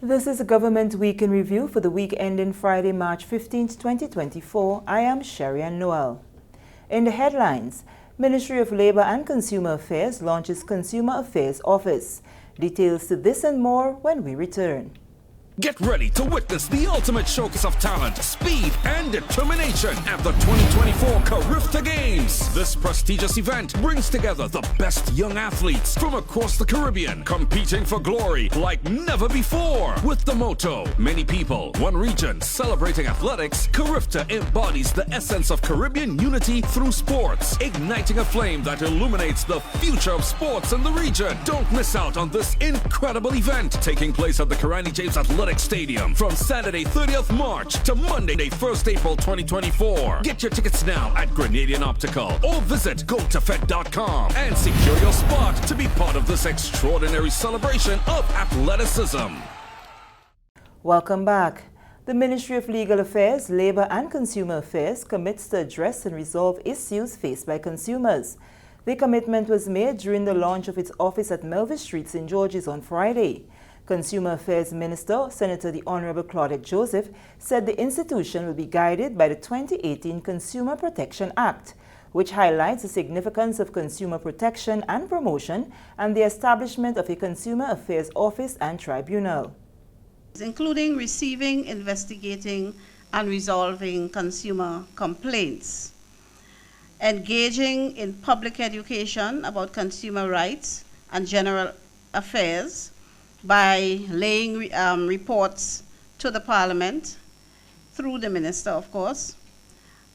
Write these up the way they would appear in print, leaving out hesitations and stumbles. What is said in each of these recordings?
This is a Government Week in Review for the week ending Friday, March 15, 2024. I am Sherry-Ann Noel. In the headlines, Ministry of Labour and Consumer Affairs launches Consumer Affairs Office. Details to this and more when we return. Get ready to witness the ultimate showcase of talent, speed, and determination at the 2024 Carriacou Games. This prestigious event brings together the best young athletes from across the Caribbean, competing for glory like never before. With the motto, many people, one region, celebrating athletics, Carriacou embodies the essence of Caribbean unity through sports, igniting a flame that illuminates the future of sports in the region. Don't miss out on this incredible event, taking place at the Carriacou James Athletic Stadium from Saturday 30th March to Monday 1st April 2024. Get your tickets now at Grenadian Optical or visit gotofed.com and secure your spot to be part of this extraordinary celebration of athleticism. Welcome back. The Ministry of Legal Affairs, Labour and Consumer Affairs commits to address and resolve issues faced by consumers. The commitment was made during the launch of its office at Melville Street, St. George's on Friday. Consumer Affairs Minister, Senator the Honorable Claudette Joseph, said the institution will be guided by the 2018 Consumer Protection Act, which highlights the significance of consumer protection and promotion and the establishment of a Consumer Affairs Office and Tribunal. Including receiving, investigating, and resolving consumer complaints, engaging in public education about consumer rights and general affairs, by laying reports to the Parliament, through the Minister, of course,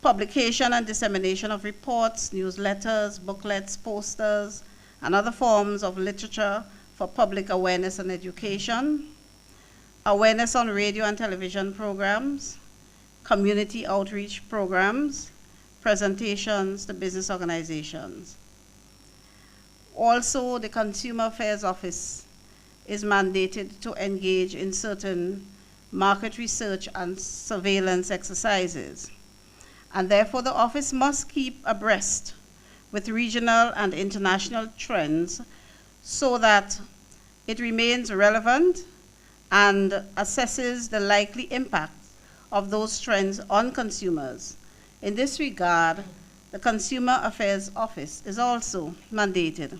publication and dissemination of reports, newsletters, booklets, posters, and other forms of literature for public awareness and education, awareness on radio and television programs, community outreach programs, presentations to business organizations. Also, the Consumer Affairs Office is mandated to engage in certain market research and surveillance exercises. And therefore, the office must keep abreast with regional and international trends so that it remains relevant and assesses the likely impact of those trends on consumers. In this regard, the Consumer Affairs Office is also mandated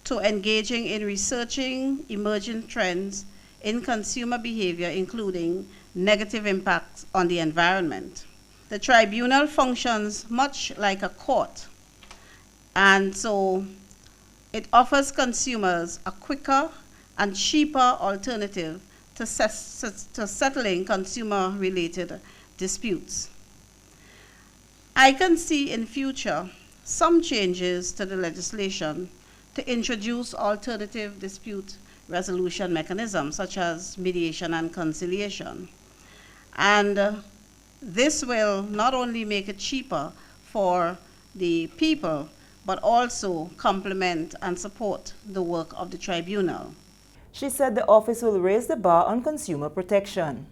to engaging in researching emerging trends in consumer behavior, including negative impacts on the environment. The tribunal functions much like a court, and so it offers consumers a quicker and cheaper alternative to settling consumer-related disputes. I can see in future some changes to the legislation to introduce alternative dispute resolution mechanisms such as mediation and conciliation. And this will not only make it cheaper for the people, but also complement and support the work of the tribunal. She said the office will raise the bar on consumer protection.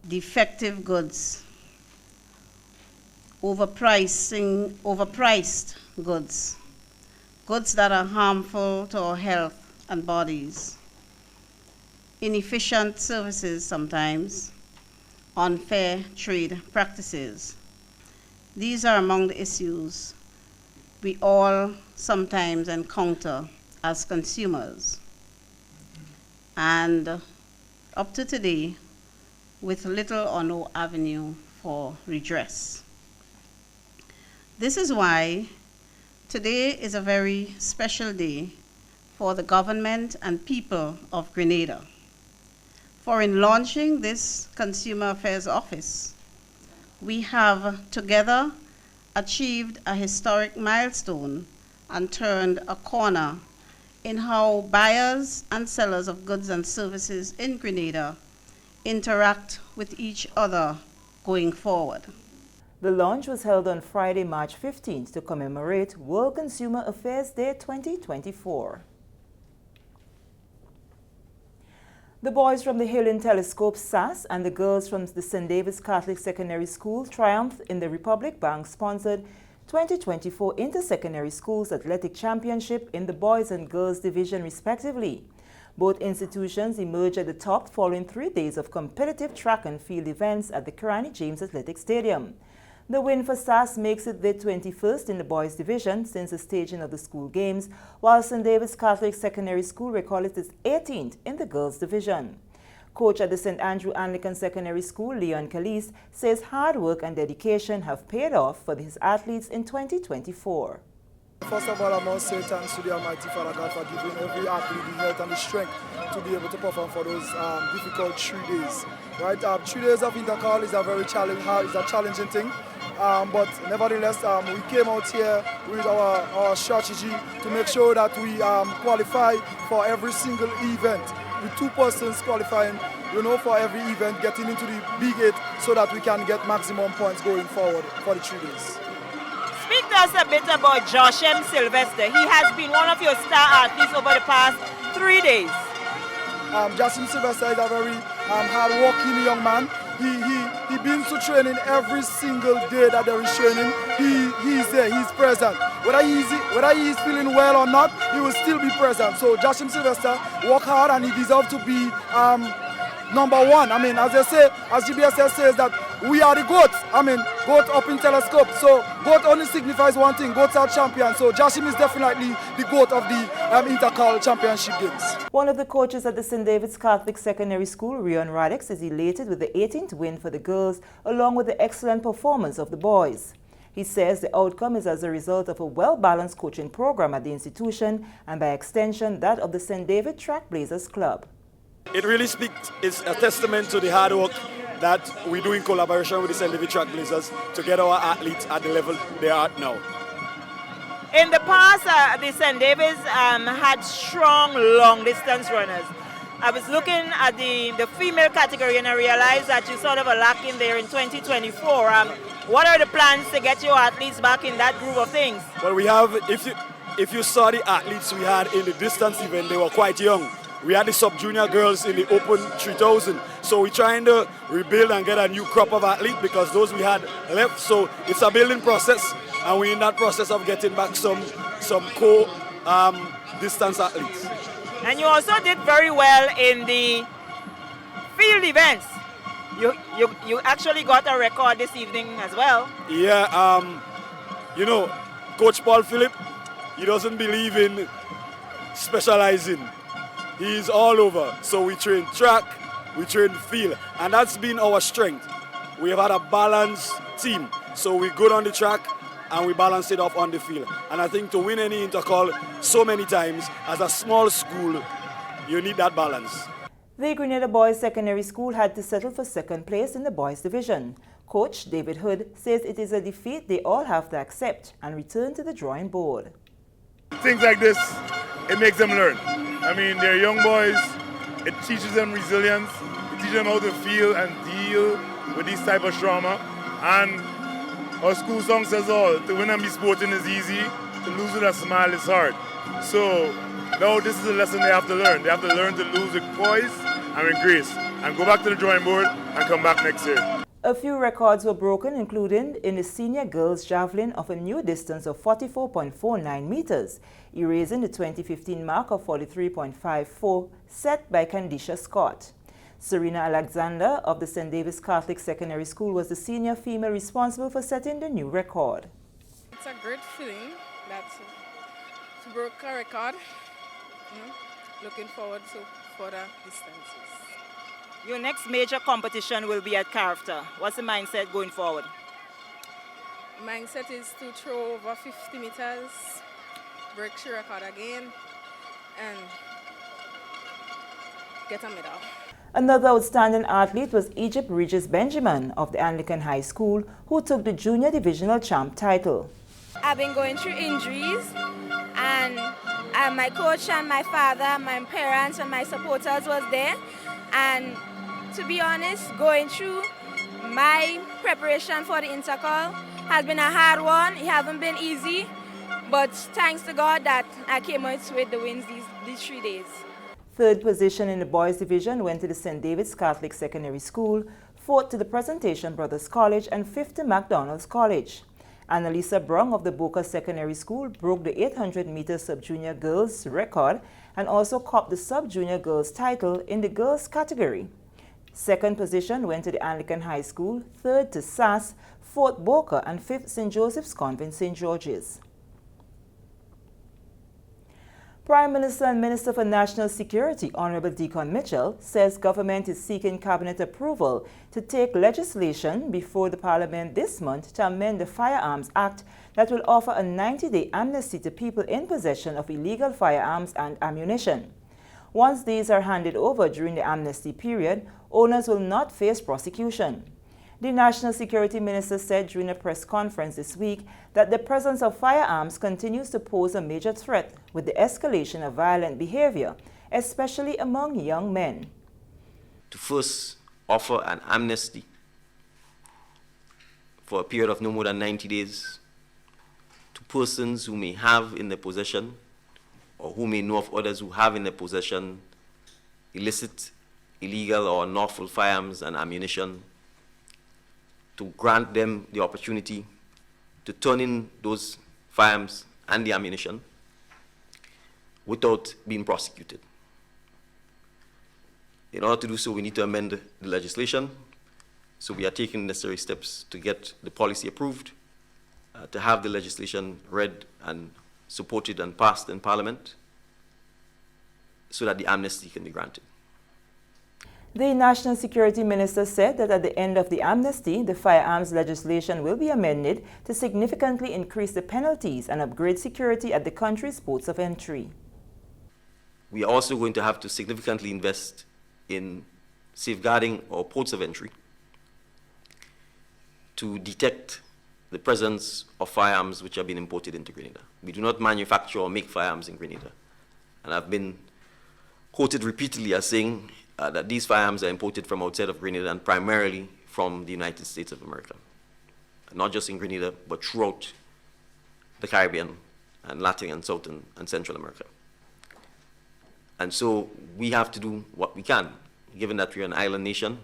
Defective goods, overpriced goods, goods that are harmful to our health and bodies, inefficient services sometimes, unfair trade practices. These are among the issues we all sometimes encounter as consumers. And up to today, with little or no avenue for redress. This is why today is a very special day for the government and people of Grenada. For in launching this Consumer Affairs Office, we have together achieved a historic milestone and turned a corner in how buyers and sellers of goods and services in Grenada interact with each other going forward. The launch was held on Friday, March 15th to commemorate World Consumer Affairs Day 2024. The boys from the Helen Telescope SAS and the girls from the St. David's Catholic Secondary School triumphed in the Republic Bank-sponsored 2024 Inter-Secondary Schools Athletic Championship in the Boys and Girls Division respectively. Both institutions emerged at the top following 3 days of competitive track and field events at the Kirani James Athletic Stadium. The win for SAS makes it their 21st in the boys division since the staging of the school games, while St. David's Catholic Secondary School recorded its 18th in the girls division. Coach at the St. Andrew Anglican Secondary School, Leon Calise, says hard work and dedication have paid off for his athletes in 2024. First of all, I must say thanks to the Almighty Father God for giving every athlete the health and the strength to be able to perform for those difficult 3 days. Right, 3 days of intercall is a very challenging thing. But nevertheless, we came out here with our strategy to make sure that we qualify for every single event, with 2 persons qualifying, for every event, getting into the Big 8 so that we can get maximum points going forward for the 3 days. Speak to us a bit about Josh M. Sylvester. He has been one of your star athletes over the past 3 days. Josh M. Sylvester is a very hard-working young man. He been to training every single day that there is training. He's there, he's present. Whether he is feeling well or not, he will still be present. So Josh M. Sylvester work hard and he deserves to be #1. I mean, as they say, as GBSS says that we are the GOAT. I mean, GOAT up in telescope. So GOAT only signifies one thing, GOATs are champions. So Joshim is definitely the GOAT of the Intercal Championship Games. One of the coaches at the St. David's Catholic Secondary School, Rion Radix, is elated with the 18th win for the girls, along with the excellent performance of the boys. He says the outcome is as a result of a well-balanced coaching program at the institution and by extension that of the St. David Trackblazers Club. It really is a testament to the hard work that we do in collaboration with the St. David Trackblazers to get our athletes at the level they are at now. In the past, the St. David's had strong long-distance runners. I was looking at the female category and I realized that you sort of are lacking there in 2024. What are the plans to get your athletes back in that groove of things? Well, we have, if you saw the athletes we had in the distance event, they were quite young. We had the sub-junior girls in the Open 3000. So we're trying to rebuild and get a new crop of athletes because those we had left. So it's a building process and we're in that process of getting back some distance athletes. And you also did very well in the field events. You actually got a record this evening as well. Yeah, Coach Paul Phillip, he doesn't believe in specializing. He's all over. So we train track, we train field, and that's been our strength. We have had a balanced team. So we're good on the track and we balance it off on the field. And I think to win any intercall so many times, as a small school, you need that balance. The Grenada Boys Secondary School had to settle for 2nd place in the boys division. Coach David Hood says it is a defeat they all have to accept and return to the drawing board. Things like this, it makes them learn. I mean, they're young boys, it teaches them resilience, it teaches them how to feel and deal with this type of trauma. And our school song says all, to win and be sporting is easy, to lose with a smile is hard. So now this is a lesson they have to learn. They have to learn to lose with poise and with grace, and go back to the drawing board and come back next year. A few records were broken, including in the senior girls javelin of a new distance of 44.49 meters, erasing the 2015 mark of 43.54 set by Candisha Scott. Serena Alexander of the St. David's Catholic Secondary School was the senior female responsible for setting the new record. It's a great feeling that to break a record. Looking forward to further distances. Your next major competition will be at Character. What's the mindset going forward? Mindset is to throw over 50 meters, break the record again, and get a medal. Another outstanding athlete was Egypt Regis Benjamin of the Anglican High School, who took the junior divisional champ title. I've been going through injuries, and my coach and my father, my parents and my supporters was there. And to be honest, going through my preparation for the intercall has been a hard one. It hasn't been easy, but thanks to God that I came out with the wins these 3 days. 3rd position in the boys division went to the St. David's Catholic Secondary School, 4th to the Presentation Brothers College, and 5th to McDonald's College. Annalisa Brung of the Boca Secondary School broke the 800-meter sub-junior girls record and also copped the sub-junior girls title in the girls category. Second position went to the Anglican High School, third to SAS, fourth Boca, and fifth St. Joseph's Convent, St. George's. Prime Minister and Minister for National Security, Honorable Deacon Mitchell, says government is seeking cabinet approval to take legislation before the Parliament this month to amend the Firearms Act that will offer a 90-day amnesty to people in possession of illegal firearms and ammunition. Once these are handed over during the amnesty period, owners will not face prosecution. The National Security Minister said during a press conference this week that the presence of firearms continues to pose a major threat with the escalation of violent behavior, especially among young men. To first offer an amnesty for a period of no more than 90 days to persons who may have in their possession or who may know of others who have in their possession illicit, illegal, or unlawful firearms and ammunition, to grant them the opportunity to turn in those firearms and the ammunition without being prosecuted. In order to do so, we need to amend the legislation. So we are taking necessary steps to get the policy approved, to have the legislation read and supported and passed in Parliament so that the amnesty can be granted. The National Security Minister said that at the end of the amnesty, the firearms legislation will be amended to significantly increase the penalties and upgrade security at the country's ports of entry. We are also going to have to significantly invest in safeguarding our ports of entry to detect the presence of firearms which have been imported into Grenada. We do not manufacture or make firearms in Grenada. And I've been quoted repeatedly as saying that these firearms are imported from outside of Grenada and primarily from the United States of America. Not just in Grenada, but throughout the Caribbean and Latin and South and Central America. And so we have to do what we can, given that we're an island nation,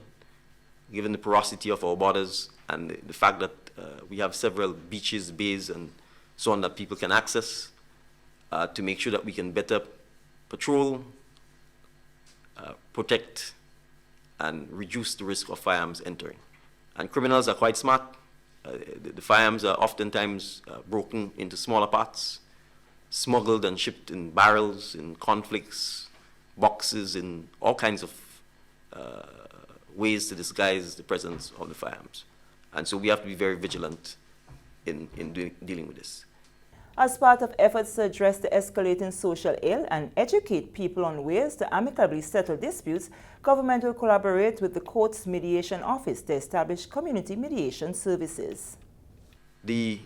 given the porosity of our borders and the fact that we have several beaches, bays, and so on that people can access, to make sure that we can better patrol, protect, and reduce the risk of firearms entering. And criminals are quite smart. The firearms are oftentimes broken into smaller parts, smuggled and shipped in barrels, in conflicts, boxes, in all kinds of ways to disguise the presence of the firearms. And so we have to be very vigilant in dealing with this. As part of efforts to address the escalating social ill and educate people on ways to amicably settle disputes, government will collaborate with the Courts Mediation Office to establish community mediation services. The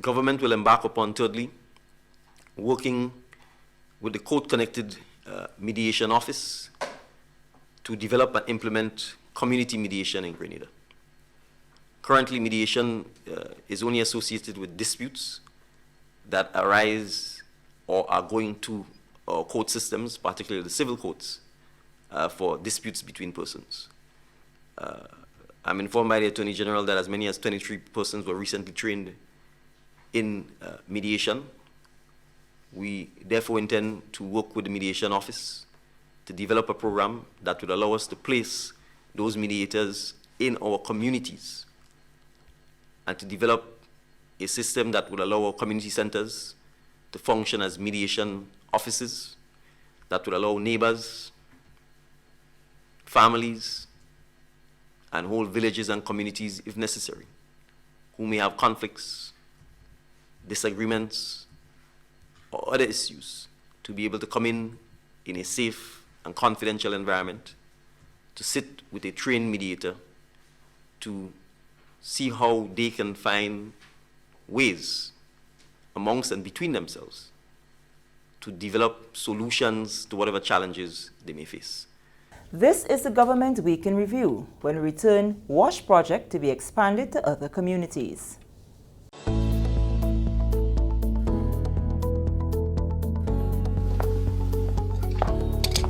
government will embark upon, thirdly, working with the court-connected mediation office to develop and implement community mediation in Grenada. Currently, mediation is only associated with disputes that arise or are going to our court systems, particularly the civil courts, for disputes between persons. I'm informed by the Attorney General that as many as 23 persons were recently trained in mediation. We therefore intend to work with the mediation office to develop a program that would allow us to place those mediators in our communities and to develop a system that would allow our community centers to function as mediation offices, that would allow neighbors, families, and whole villages and communities, if necessary, who may have conflicts, disagreements, or other issues, to be able to come in a safe and confidential environment, to sit with a trained mediator, to see how they can find ways amongst and between themselves to develop solutions to whatever challenges they may face. This is the Government Week in Review. When we return, WASH project to be expanded to other communities.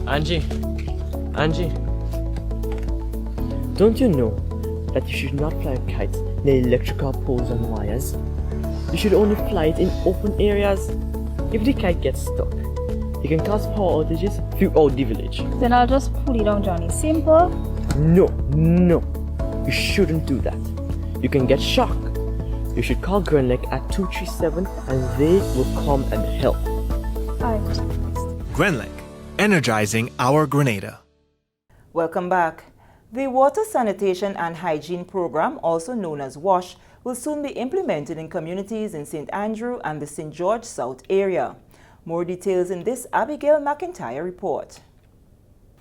Angie, don't you know that you should not fly kites near electrical poles and wires? You should only fly it in open areas. If the kite gets stuck, it can cause power outages throughout the village. Then I'll just pull it down, Johnny. Simple. No. You shouldn't do that. You can get shocked. You should call GRENLEC at 237 and they will come and help. Alright. GRENLEC, energizing our Grenada. Welcome back. The Water Sanitation and Hygiene Program, also known as WASH, will soon be implemented in communities in St. Andrew and the St. George South area. More details in this Abigail McIntyre report.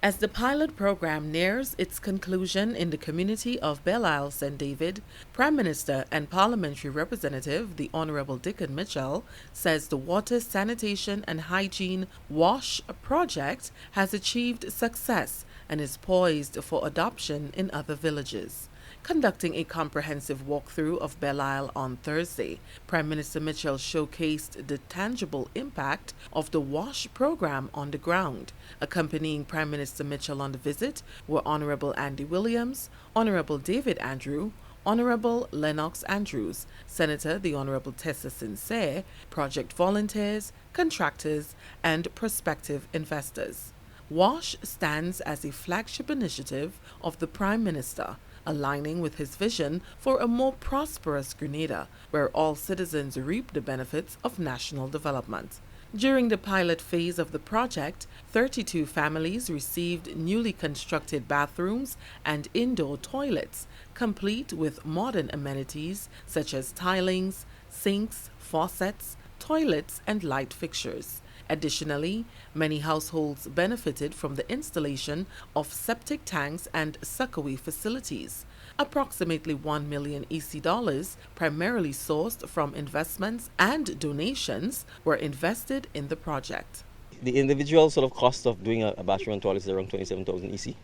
As the pilot program nears its conclusion in the community of Belle Isle St. David, Prime Minister and Parliamentary Representative, the Honorable Dickon Mitchell, says the Water Sanitation and Hygiene WASH project has achieved success and is poised for adoption in other villages. Conducting a comprehensive walkthrough of Belle Isle on Thursday, Prime Minister Mitchell showcased the tangible impact of the WASH program on the ground. Accompanying Prime Minister Mitchell on the visit were Honorable Andy Williams, Honorable David Andrew, Honorable Lennox Andrews, Senator the Honorable Tessa Sincere, project volunteers, contractors, and prospective investors. WASH stands as a flagship initiative of the Prime Minister, aligning with his vision for a more prosperous Grenada, where all citizens reap the benefits of national development. During the pilot phase of the project, 32 families received newly constructed bathrooms and indoor toilets, complete with modern amenities such as tilings, sinks, faucets, toilets, and light fixtures. Additionally, many households benefited from the installation of septic tanks and suckaway facilities. Approximately 1 million EC dollars, primarily sourced from investments and donations, were invested in the project. The individual sort of cost of doing a bathroom and toilet is around 27,000 EC.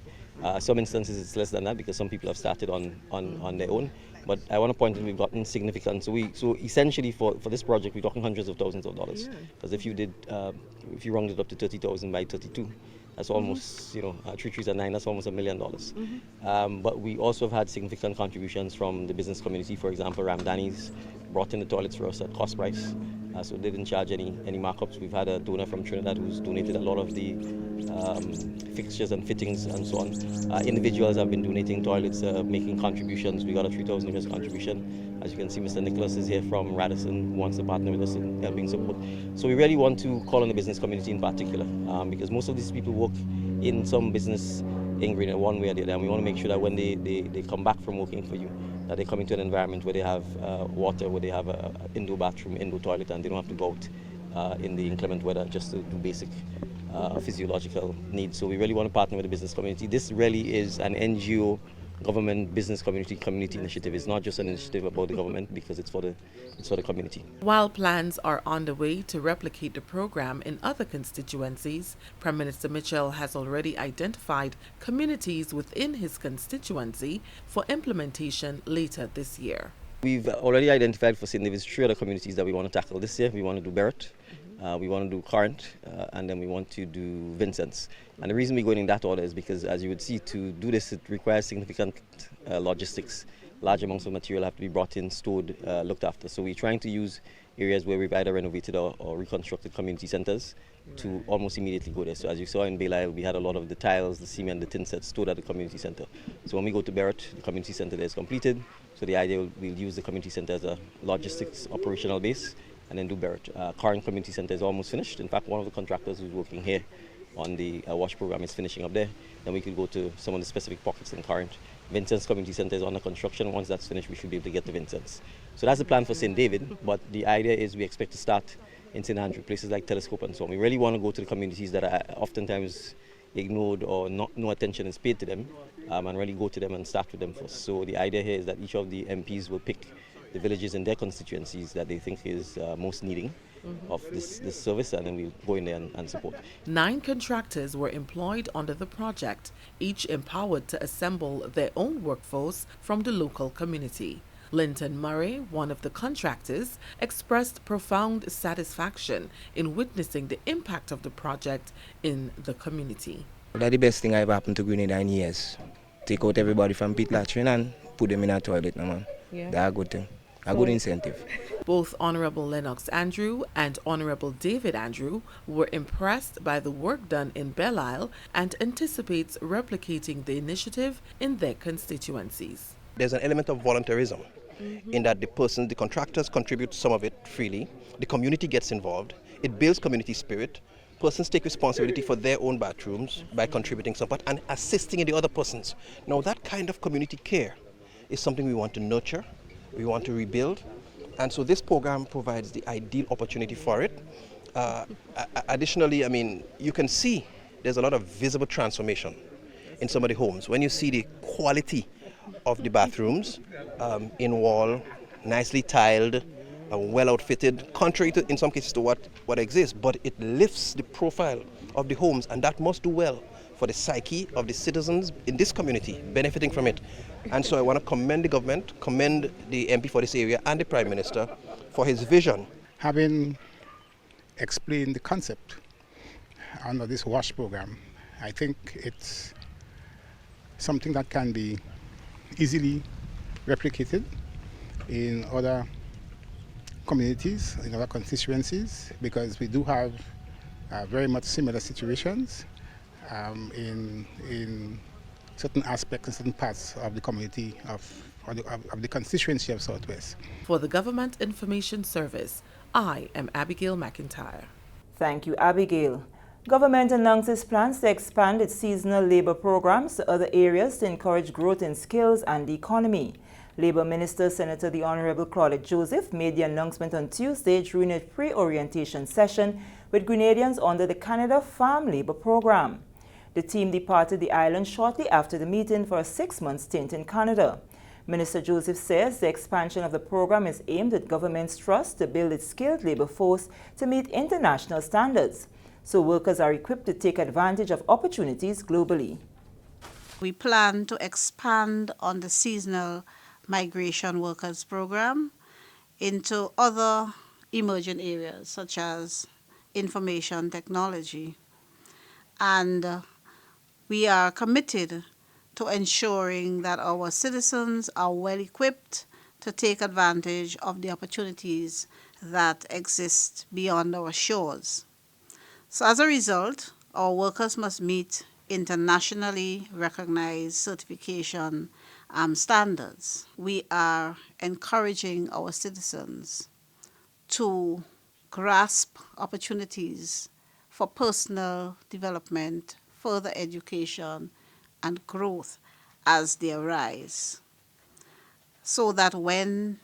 Some instances it's less than that because some people have started on their own. But I want to point out we've gotten significant. So essentially for this project we're talking hundreds of thousands of dollars. Because if you round it up to 30,000 by 32, that's almost 3 trees and 9. That's almost $1 million. But we also have had significant contributions from the business community. For example, Ramdani's brought in the toilets for us at cost price. So they didn't charge any markups. We've had a donor from Trinidad who's donated a lot of the fixtures and fittings and so on. Individuals have been donating toilets, making contributions. We got a 3,000 US contribution. As you can see, Mr. Nicholas is here from Radisson, who wants to partner with us in helping support. So we really want to call on the business community in particular, because most of these people work in some business in Grenada one way or the other, and we want to make sure that when they come back from working for you, that they come into an environment where they have water, where they have an indoor bathroom, indoor toilet, and they don't have to go out in the inclement weather just to do basic physiological needs. So we really want to partner with the business community. This really is an NGO, government, business community initiative. It's not just an initiative about the government because it's for the community. While plans are on the way to replicate the program in other constituencies, Prime Minister Mitchell has already identified communities within his constituency for implementation later this year. We've already identified for St. David's 3 other communities that we want to tackle this year. We want to do Barrett, we want to do Corinth, and then we want to do Vincent's. And the reason we're going in that order is because, as you would see, to do this, it requires significant logistics. Large amounts of material have to be brought in, stored, looked after. So we're trying to use areas where we've either renovated or reconstructed community centres to almost immediately go there. So as you saw in Belle Isle, we had a lot of the tiles, the cement, the tin sets stored at the community centre. So when we go to Barrett, the community centre there is completed. So the idea we'll use the community centre as a logistics operational base and then do Barrett. Current community centre is almost finished. In fact, one of the contractors who's working here on the WASH program is finishing up there. Then we could go to some of the specific pockets in Corinth. Vincent's Community Centre is under construction. Once that's finished, we should be able to get to Vincent's. So that's the plan for St. David, but the idea is we expect to start in St. Andrew, places like Telescope and so on. We really want to go to the communities that are oftentimes ignored or no attention is paid to them, and really go to them and start with them first. So the idea here is that each of the MPs will pick the villages in their constituencies that they think is most needing of this service, and then we'll go in there and support. 9 contractors were employed under the project, each empowered to assemble their own workforce from the local community. Linton Murray, one of the contractors, expressed profound satisfaction in witnessing the impact of the project in the community. That's the best thing I've happened to Grenada in years. Take out everybody from pit latrine and put them in a toilet, man. Yeah. That's a good thing. a good incentive. Both Honorable Lennox Andrew and Honorable David Andrew were impressed by the work done in Belle Isle and anticipates replicating the initiative in their constituencies. There's an element of voluntarism in that the contractors contribute some of it freely, the community gets involved, it builds community spirit, persons take responsibility for their own bathrooms by contributing some part and assisting in the other persons. Now that kind of community care is something we want to nurture, we want to rebuild, and so this program provides the ideal opportunity for it. Additionally, I mean, you can see there's a lot of visible transformation in some of the homes. When you see the quality of the bathrooms, in wall, nicely tiled, well outfitted, contrary to, in some cases, to what exists, but it lifts the profile of the homes, and that must do well for the psyche of the citizens in this community benefiting from it. And so I want to commend the government, commend the MP for this area and the Prime Minister for his vision. Having explained the concept under this WASH program, I think it's something that can be easily replicated in other communities, in other constituencies, because we do have very much similar situations in certain aspects and certain parts of the community of the constituency of Southwest. For the Government Information Service, I am Abigail McIntyre. Thank you, Abigail. Government announces plans to expand its seasonal labor programs to other areas to encourage growth in skills and the economy. Labour Minister Senator the Honourable Claudette Joseph made the announcement on Tuesday during a pre-orientation session with Grenadians under the Canada Farm Labour Program. The team departed the island shortly after the meeting for a 6-month stint in Canada. Minister Joseph says the expansion of the program is aimed at government's trust to build its skilled labour force to meet international standards, so workers are equipped to take advantage of opportunities globally. We plan to expand on the seasonal migration workers program into other emerging areas such as information technology. And we are committed to ensuring that our citizens are well equipped to take advantage of the opportunities that exist beyond our shores. So as a result, our workers must meet internationally recognized certification standards. We are encouraging our citizens to grasp opportunities for personal development, further education, and growth as they arise, so that when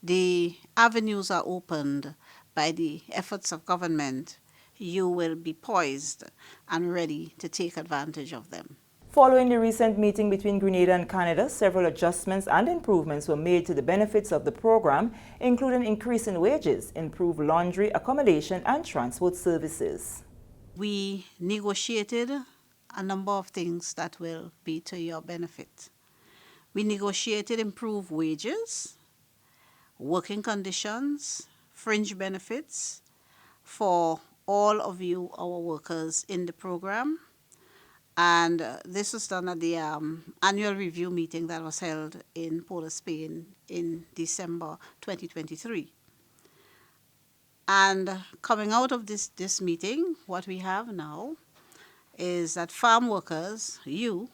the avenues are opened by the efforts of government, you will be poised and ready to take advantage of them. Following the recent meeting between Grenada and Canada, several adjustments and improvements were made to the benefits of the program, including increase in wages, improved laundry, accommodation, and transport services. We negotiated a number of things that will be to your benefit. We negotiated improved wages, working conditions, fringe benefits for all of you, our workers in the program. And this was done at the annual review meeting that was held in Port of Spain in December 2023. And coming out of this meeting, what we have now is that farm workers, you,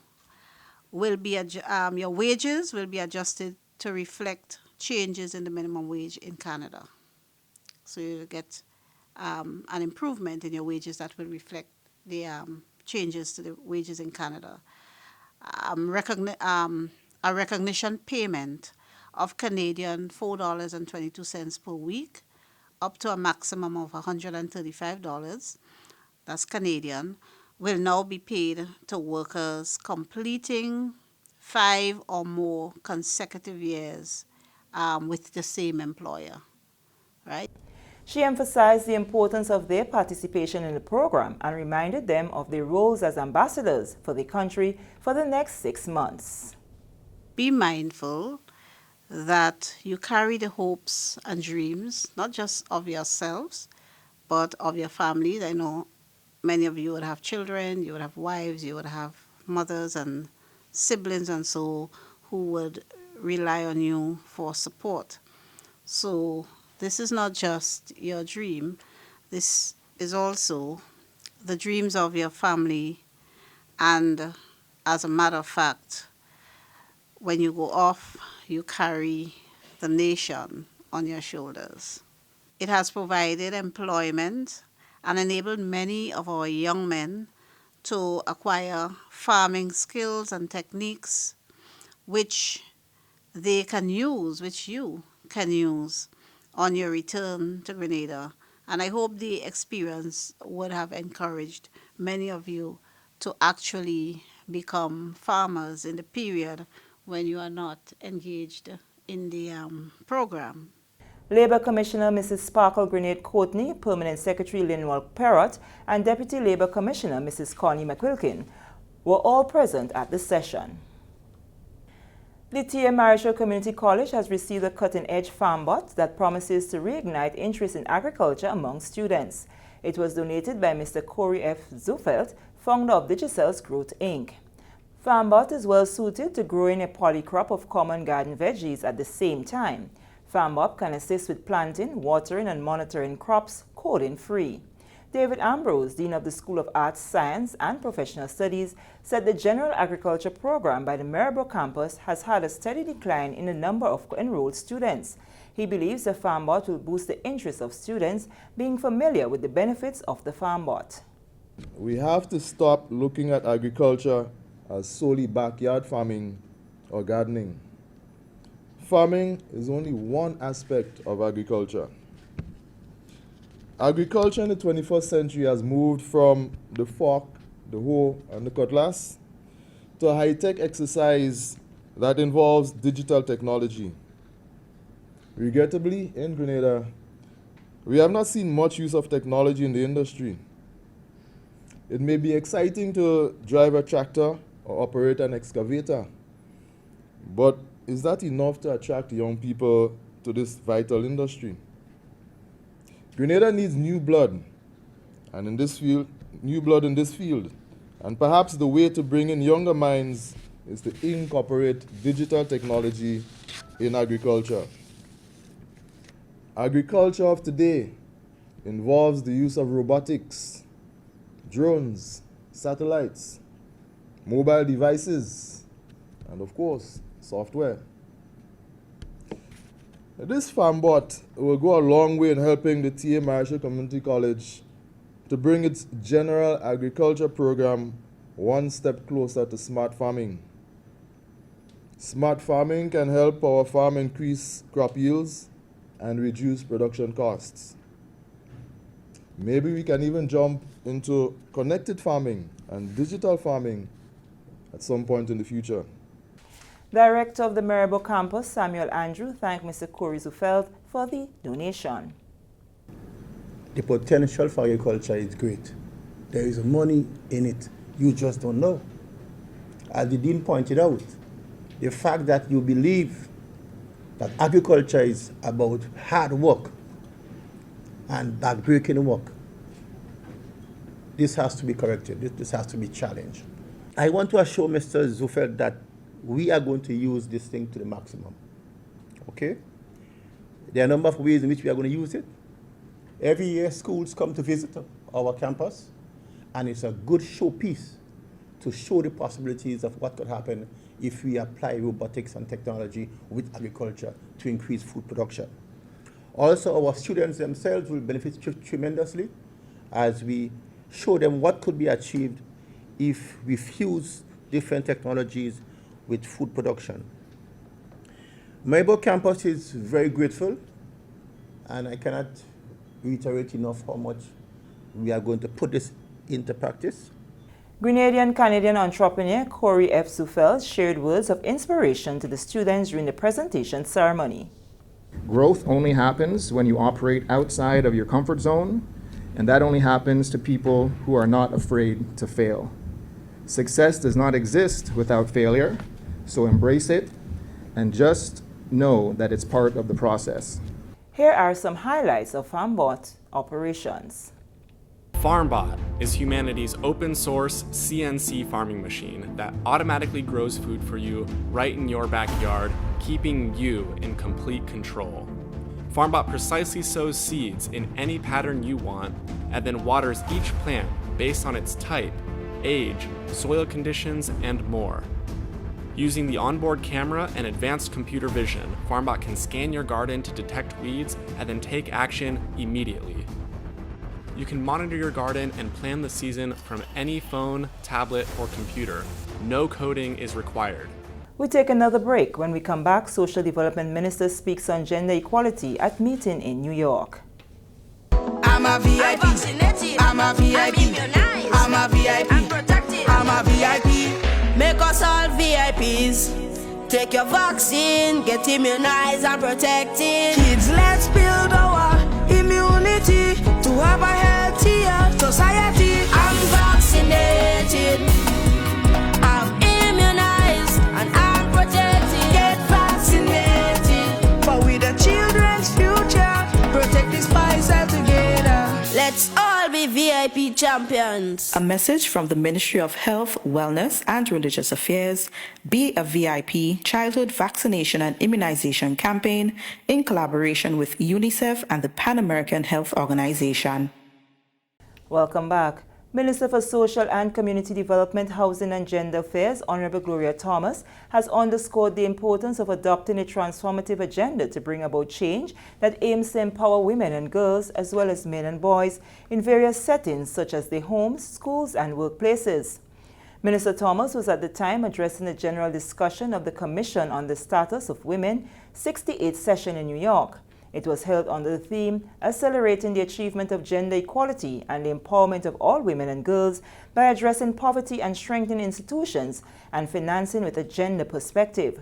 will be your wages will be adjusted to reflect changes in the minimum wage in Canada. So you'll get an improvement in your wages that will reflect the changes to the wages in Canada. A recognition payment of Canadian $4.22 per week, up to a maximum of $135, that's Canadian, will now be paid to workers completing 5 or more consecutive years with the same employer, right? She emphasized the importance of their participation in the program and reminded them of their roles as ambassadors for the country for the next 6 months. Be mindful that you carry the hopes and dreams, not just of yourselves, but of your families. I know many of you would have children, you would have wives, you would have mothers and siblings and so who would rely on you for support. So this is not just your dream, this is also the dreams of your family, and as a matter of fact, when you go off, you carry the nation on your shoulders. It has provided employment and enabled many of our young men to acquire farming skills and techniques which they can use, which you can use on your return to Grenada. And I hope the experience would have encouraged many of you to actually become farmers in the period when you are not engaged in the program. Labour Commissioner Mrs. Sparkle Grenade Courtney, Permanent Secretary Linwell Perrott, and Deputy Labour Commissioner Mrs. Connie McQuilkin were all present at the session. The Tia Marischal Community College has received a cutting-edge farm bot that promises to reignite interest in agriculture among students. It was donated by Mr. Corey F. Zufelt, founder of Digicells Growth Inc. FarmBot is well suited to growing a polycrop of common garden veggies at the same time. FarmBot can assist with planting, watering, and monitoring crops coding-free. David Ambrose, Dean of the School of Arts, Science, and Professional Studies, said the General Agriculture Program by the Maryborough campus has had a steady decline in the number of enrolled students. He believes the FarmBot will boost the interest of students being familiar with the benefits of the FarmBot. We have to stop looking at agriculture as solely backyard farming or gardening. Farming is only one aspect of agriculture. Agriculture in the 21st century has moved from the fork, the hoe, and the cutlass to a high-tech exercise that involves digital technology. Regrettably, in Grenada, we have not seen much use of technology in the industry. It may be exciting to drive a tractor or operate an excavator, but is that enough to attract young people to this vital industry? Grenada needs new blood, and in this field, and perhaps the way to bring in younger minds is to incorporate digital technology in agriculture. Agriculture of today involves the use of robotics, drones, satellites, mobile devices, and of course, software. This FarmBot will go a long way in helping the Tia Marischal Community College to bring its general agriculture program one step closer to smart farming. Smart farming can help our farm increase crop yields and reduce production costs. Maybe we can even jump into connected farming and digital farming at some point in the future. Director of the Maryborough campus, Samuel Andrew, thanked Mr. Corey Zufelt for the donation. The potential for agriculture is great. There is money in it. You just don't know. As the Dean pointed out, the fact that you believe that agriculture is about hard work and backbreaking work, this has to be corrected. This has to be challenged. I want to assure Mr. Zufelt that we are going to use this thing to the maximum. Okay? There are a number of ways in which we are going to use it. Every year, schools come to visit our campus, and it's a good showpiece to show the possibilities of what could happen if we apply robotics and technology with agriculture to increase food production. Also, our students themselves will benefit tremendously as we show them what could be achieved if we fuse different technologies with food production. Maryborough campus is very grateful, and I cannot reiterate enough how much we are going to put this into practice. Grenadian-Canadian entrepreneur Corey F. Zufelt shared words of inspiration to the students during the presentation ceremony. Growth only happens when you operate outside of your comfort zone, and that only happens to people who are not afraid to fail. Success does not exist without failure, so embrace it and just know that it's part of the process. Here are some highlights of FarmBot operations. FarmBot is humanity's open source CNC farming machine that automatically grows food for you right in your backyard, keeping you in complete control. FarmBot precisely sows seeds in any pattern you want and then waters each plant based on its type, age, soil conditions, and more. Using the onboard camera and advanced computer vision, FarmBot can scan your garden to detect weeds and then take action immediately. You can monitor your garden and plan the season from any phone, tablet, or computer. No coding is required. We take another break. When we come back, Social Development Minister speaks on gender equality at meeting in New York. I'm a VIP. I'm vaccinated. I'm a VIP. I'm immunized. I'm a VIP. I'm protected. I'm a VIP. Make us all VIPs. Take your vaccine, get immunized and protected. Kids, let's build our immunity to have a healthier society. I'm vaccinated. I'm immunized and I'm protected. Get vaccinated. For we the children's future, protect this Pfizer together. Let's all be VIP champions. A message from the Ministry of Health, Wellness and Religious Affairs, Be a VIP Childhood Vaccination and Immunization Campaign in collaboration with UNICEF and the Pan American Health Organization. Welcome back. Minister for Social and Community Development, Housing and Gender Affairs, Honorable Gloria Thomas, has underscored the importance of adopting a transformative agenda to bring about change that aims to empower women and girls, as well as men and boys, in various settings such as their homes, schools, and workplaces. Minister Thomas was at the time addressing the general discussion of the Commission on the Status of Women 68th session in New York. It was held under the theme, Accelerating the Achievement of Gender Equality and the Empowerment of All Women and Girls by Addressing Poverty and Strengthening Institutions and Financing with a Gender Perspective.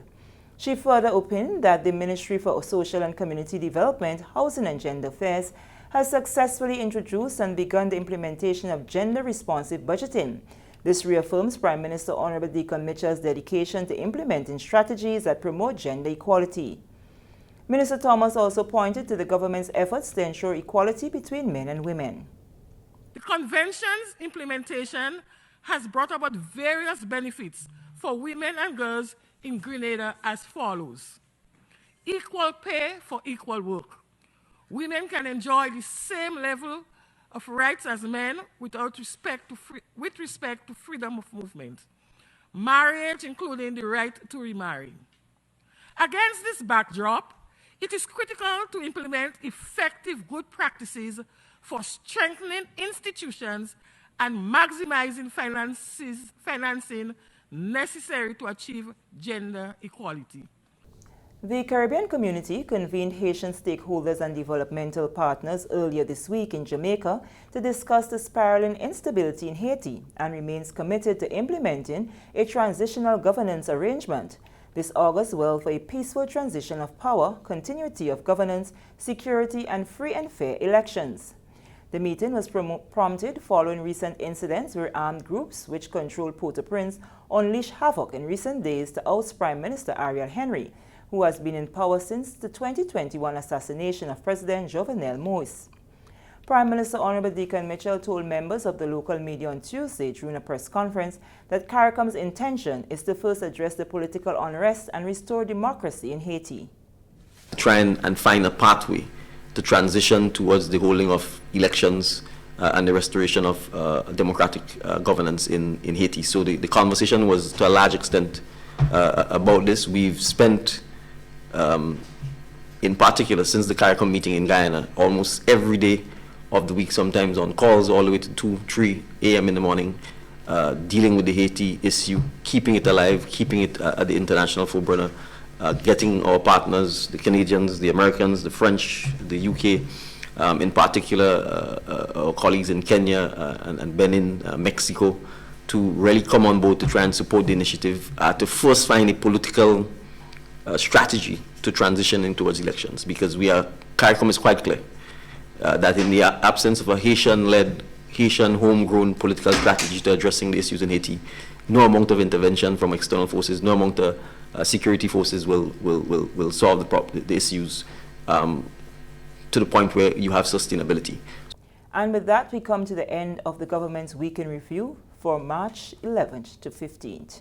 She further opined that the Ministry for Social and Community Development, Housing and Gender Affairs has successfully introduced and begun the implementation of gender-responsive budgeting. This reaffirms Prime Minister Honorable Deacon Mitchell's dedication to implementing strategies that promote gender equality. Minister Thomas also pointed to the government's efforts to ensure equality between men and women. The convention's implementation has brought about various benefits for women and girls in Grenada as follows. Equal pay for equal work. Women can enjoy the same level of rights as men with respect to freedom of movement. Marriage, including the right to remarry. Against this backdrop, it is critical to implement effective good practices for strengthening institutions and maximizing financing necessary to achieve gender equality. The Caribbean community convened Haitian stakeholders and developmental partners earlier this week in Jamaica to discuss the spiraling instability in Haiti and remains committed to implementing a transitional governance arrangement. This augurs well for a peaceful transition of power, continuity of governance, security, and free and fair elections. The meeting was prompted following recent incidents where armed groups which control Port-au-Prince unleashed havoc in recent days to oust Prime Minister Ariel Henry, who has been in power since the 2021 assassination of President Jovenel Moïse. Prime Minister Honorable Deacon Mitchell told members of the local media on Tuesday during a press conference that CARICOM's intention is to first address the political unrest and restore democracy in Haiti. Try and find a pathway to transition towards the holding of elections and the restoration of democratic governance in Haiti. So the conversation was to a large extent about this. We've spent, in particular, since the CARICOM meeting in Guyana, almost every day of the week, sometimes on calls all the way to 2, 3 a.m. in the morning, dealing with the Haiti issue, keeping it alive, keeping it at the international forefront, getting our partners, the Canadians, the Americans, the French, the UK, in particular our colleagues in Kenya and Benin, Mexico, to really come on board to try and support the initiative, to first find a political strategy to transitioning towards elections, because CARICOM is quite clear that in the absence of a Haitian-led, Haitian homegrown political strategy to addressing the issues in Haiti, no amount of intervention from external forces, no amount of security forces will solve the issues to the point where you have sustainability. And with that, we come to the end of the government's week in review for March 11th to 15th.